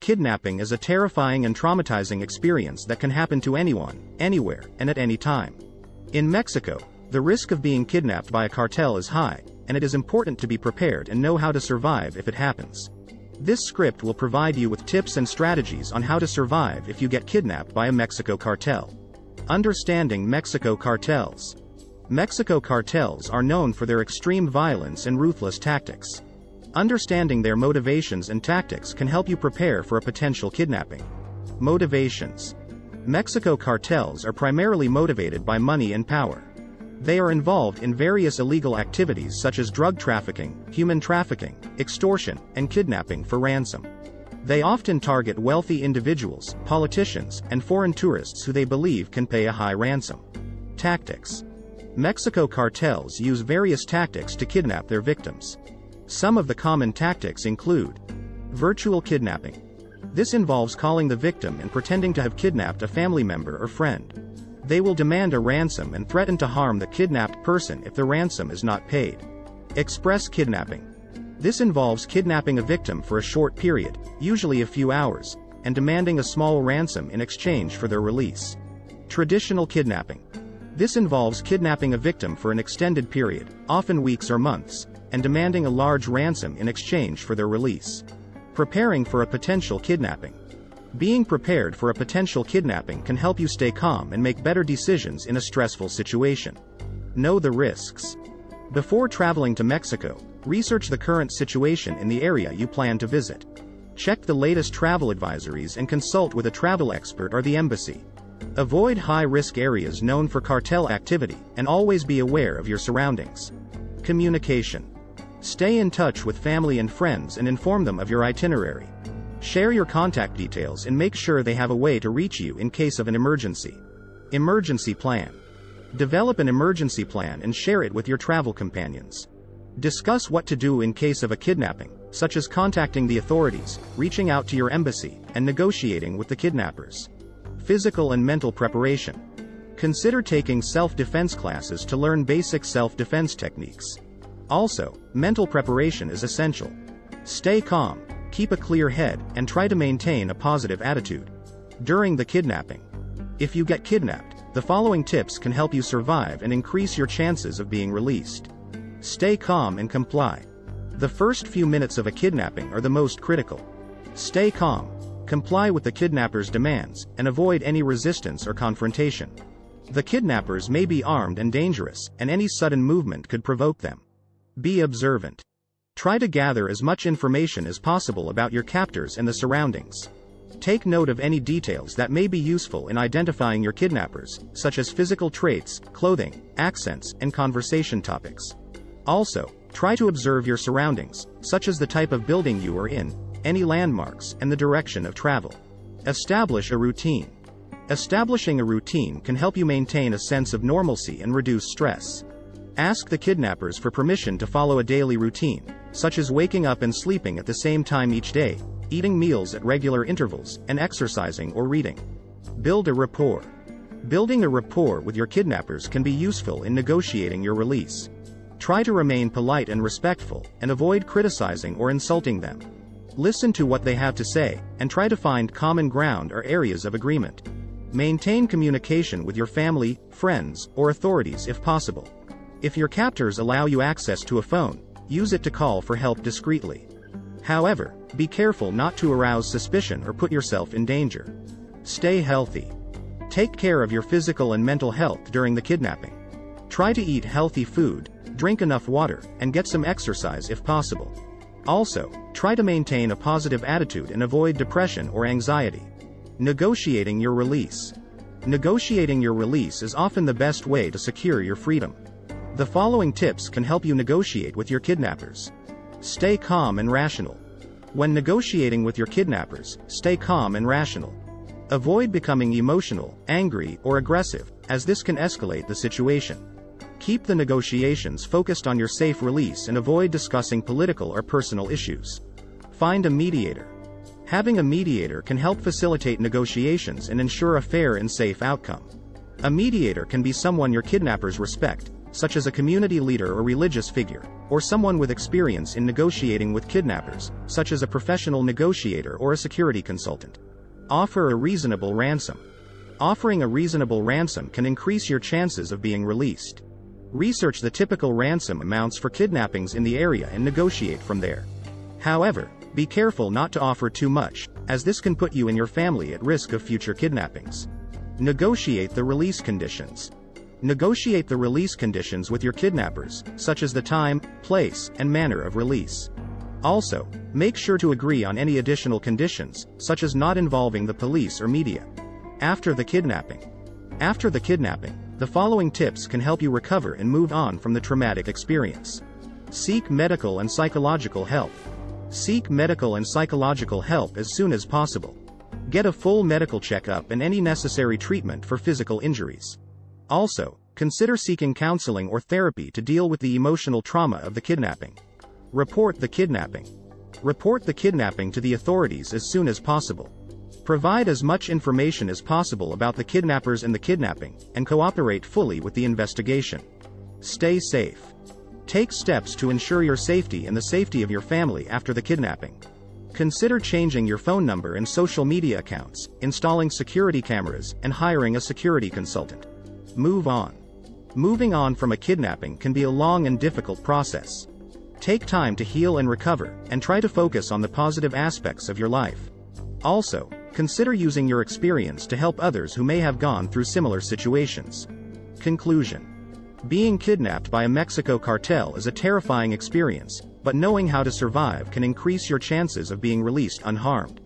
Kidnapping is a terrifying and traumatizing experience that can happen to anyone, anywhere, and at any time. In Mexico, the risk of being kidnapped by a cartel is high, and it is important to be prepared and know how to survive if it happens. This script will provide you with tips and strategies on how to survive if you get kidnapped by a Mexico cartel. Understanding Mexico cartels. Mexico cartels are known for their extreme violence and ruthless tactics. Understanding their motivations and tactics can help you prepare for a potential kidnapping. Motivations. Mexico cartels are primarily motivated by money and power. They are involved in various illegal activities such as drug trafficking, human trafficking, extortion, and kidnapping for ransom. They often target wealthy individuals, politicians, and foreign tourists who they believe can pay a high ransom. Tactics. Mexico cartels use various tactics to kidnap their victims. Some of the common tactics include virtual kidnapping. This involves calling the victim and pretending to have kidnapped a family member or friend. They will demand a ransom and threaten to harm the kidnapped person if the ransom is not paid. Express kidnapping. This involves kidnapping a victim for a short period, usually a few hours, and demanding a small ransom in exchange for their release. Traditional kidnapping. This involves kidnapping a victim for an extended period, often weeks or months, and demanding a large ransom in exchange for their release. Preparing for a potential kidnapping. Being prepared for a potential kidnapping can help you stay calm and make better decisions in a stressful situation. Know the risks. Before traveling to Mexico, research the current situation in the area you plan to visit. Check the latest travel advisories and consult with a travel expert or the embassy. Avoid high-risk areas known for cartel activity, and always be aware of your surroundings. Communication. Stay in touch with family and friends and inform them of your itinerary. Share your contact details and make sure they have a way to reach you in case of an emergency. Emergency plan. Develop an emergency plan and share it with your travel companions. Discuss what to do in case of a kidnapping, such as contacting the authorities, reaching out to your embassy, and negotiating with the kidnappers. Physical and mental preparation. Consider taking self-defense classes to learn basic self-defense techniques. Also, mental preparation is essential. Stay calm, keep a clear head, and try to maintain a positive attitude. During the kidnapping. If you get kidnapped, the following tips can help you survive and increase your chances of being released. Stay calm and comply. The first few minutes of a kidnapping are the most critical. Stay calm, comply with the kidnapper's demands, and avoid any resistance or confrontation. The kidnappers may be armed and dangerous, and any sudden movement could provoke them. Be observant. Try to gather as much information as possible about your captors and the surroundings. Take note of any details that may be useful in identifying your kidnappers, such as physical traits, clothing, accents, and conversation topics. Also, try to observe your surroundings, such as the type of building you are in, any landmarks, and the direction of travel. Establish a routine. Establishing a routine can help you maintain a sense of normalcy and reduce stress. Ask the kidnappers for permission to follow a daily routine, such as waking up and sleeping at the same time each day, eating meals at regular intervals, and exercising or reading. Build a rapport. Building a rapport with your kidnappers can be useful in negotiating your release. Try to remain polite and respectful, and avoid criticizing or insulting them. Listen to what they have to say, and try to find common ground or areas of agreement. Maintain communication with your family, friends, or authorities if possible. If your captors allow you access to a phone, use it to call for help discreetly. However, be careful not to arouse suspicion or put yourself in danger. Stay healthy. Take care of your physical and mental health during the kidnapping. Try to eat healthy food, drink enough water, and get some exercise if possible. Also, try to maintain a positive attitude and avoid depression or anxiety. Negotiating your release. Negotiating your release is often the best way to secure your freedom. The following tips can help you negotiate with your kidnappers. Stay calm and rational. When negotiating with your kidnappers, stay calm and rational. Avoid becoming emotional, angry, or aggressive, as this can escalate the situation. Keep the negotiations focused on your safe release and avoid discussing political or personal issues. Find a mediator. Having a mediator can help facilitate negotiations and ensure a fair and safe outcome. A mediator can be someone your kidnappers respect, such as a community leader or religious figure, or someone with experience in negotiating with kidnappers, such as a professional negotiator or a security consultant. Offer a reasonable ransom. Offering a reasonable ransom can increase your chances of being released. Research the typical ransom amounts for kidnappings in the area and negotiate from there. However, be careful not to offer too much, as this can put you and your family at risk of future kidnappings. Negotiate the release conditions. Negotiate the release conditions with your kidnappers, such as the time, place, and manner of release. Also, make sure to agree on any additional conditions, such as not involving the police or media. After the kidnapping. After the kidnapping, the following tips can help you recover and move on from the traumatic experience. Seek medical and psychological help. Seek medical and psychological help as soon as possible. Get a full medical checkup and any necessary treatment for physical injuries. Also, consider seeking counseling or therapy to deal with the emotional trauma of the kidnapping. Report the kidnapping. Report the kidnapping to the authorities as soon as possible. Provide as much information as possible about the kidnappers and the kidnapping, and cooperate fully with the investigation. Stay safe. Take steps to ensure your safety and the safety of your family after the kidnapping. Consider changing your phone number and social media accounts, installing security cameras, and hiring a security consultant. Move on. Moving on from a kidnapping can be a long and difficult process. Take time to heal and recover, and try to focus on the positive aspects of your life. Also, consider using your experience to help others who may have gone through similar situations. Conclusion. Being kidnapped by a Mexico cartel is a terrifying experience, but knowing how to survive can increase your chances of being released unharmed.